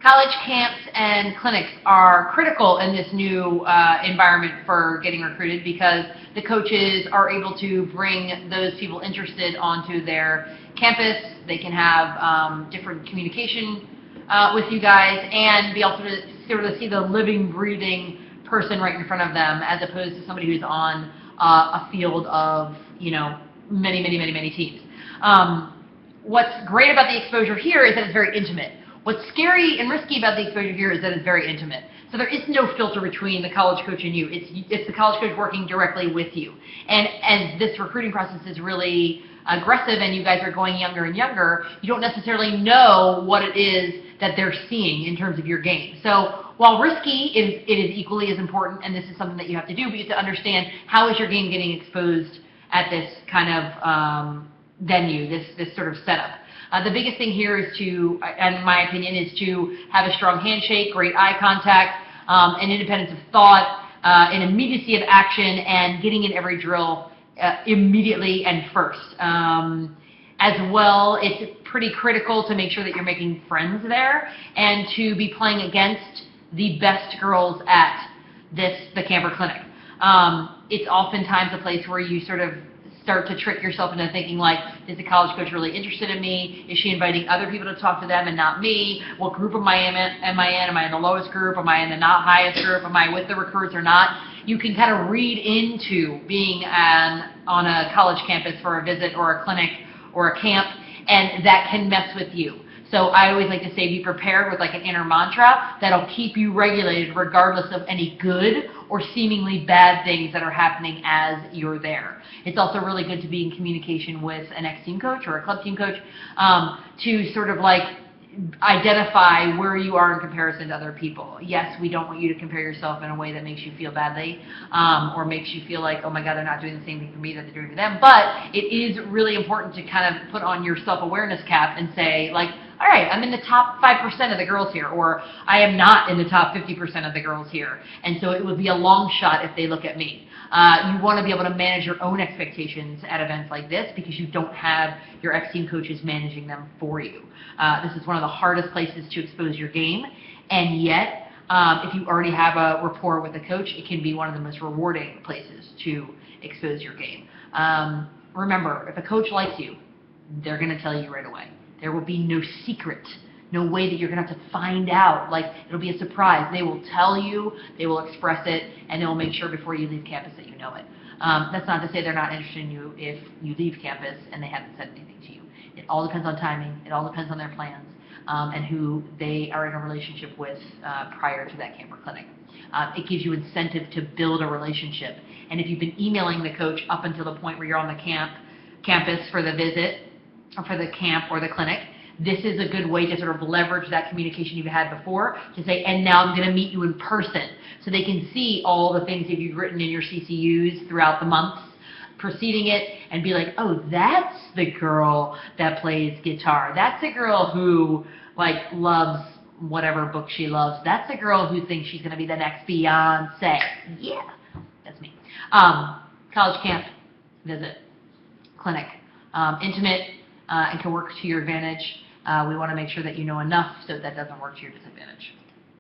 College camps and clinics are critical in this new environment for getting recruited because the coaches are able to bring those people interested onto their campus. They can have different communication with you guys and be able to sort of see the living, breathing person right in front of them as opposed to somebody who's on a field of, you know, many teams. What's great about the exposure here is that it's very intimate. What's scary and risky about the exposure here is that it's very intimate. So there is no filter between the college coach and you. It's the college coach working directly with you. And as this recruiting process is really aggressive and you guys are going younger and younger, you don't necessarily know what it is that they're seeing in terms of your game. So while risky, it is equally as important, and this is something that you have to do, but you have to understand how is your game getting exposed at this kind of venue, this sort of setup. The biggest thing here is to, in my opinion, is to have a strong handshake, great eye contact, an independence of thought, an immediacy of action, and getting in every drill immediately and first. As well, it's pretty critical to make sure that you're making friends there and to be playing against the best girls at the camper clinic. It's oftentimes a place where you sort of start to trick yourself into thinking like, is the college coach really interested in me? Is she inviting other people to talk to them and not me? What group am I in? Am I in the lowest group? Am I in the not highest group? Am I with the recruits or not? You can kind of read into being on a college campus for a visit or a clinic or a camp, and that can mess with you. So I always like to say be prepared with like an inner mantra that'll keep you regulated regardless of any good or seemingly bad things that are happening as you're there. It's also really good to be in communication with an Xteam coach or a club team coach to sort of like identify where you are in comparison to other people. Yes, we don't want you to compare yourself in a way that makes you feel badly or makes you feel like, oh my God, they're not doing the same thing for me that they're doing for them. But it is really important to kind of put on your self-awareness cap and say, like, all right, I'm in the top 5% of the girls here, or I am not in the top 50% of the girls here. And so it would be a long shot if they look at me. You want to be able to manage your own expectations at events like this because you don't have your Xteam coaches managing them for you. This is one of the hardest places to expose your game, and yet if you already have a rapport with a coach, it can be one of the most rewarding places to expose your game. Remember, if a coach likes you, they're going to tell you right away. There will be no secret, no way that you're going to have to find out. Like, it'll be a surprise. They will tell you, they will express it, and they will make sure before you leave campus that you know it. That's not to say they're not interested in you if you leave campus and they haven't said anything to you. It all depends on timing. It all depends on their plans and who they are in a relationship with prior to that camp or clinic. It gives you incentive to build a relationship. And if you've been emailing the coach up until the point where you're on the campus for the visit, or for the camp or the clinic, this is a good way to sort of leverage that communication you've had before to say, and now I'm going to meet you in person. So they can see all the things that you've written in your CCUs throughout the months preceding it and be like, oh, that's the girl that plays guitar. That's the girl who like loves whatever book she loves. That's the girl who thinks she's going to be the next Beyonce. Yeah, that's me. College camp, visit, clinic, intimate, and can work to your advantage. We want to make sure that you know enough so that doesn't work to your disadvantage.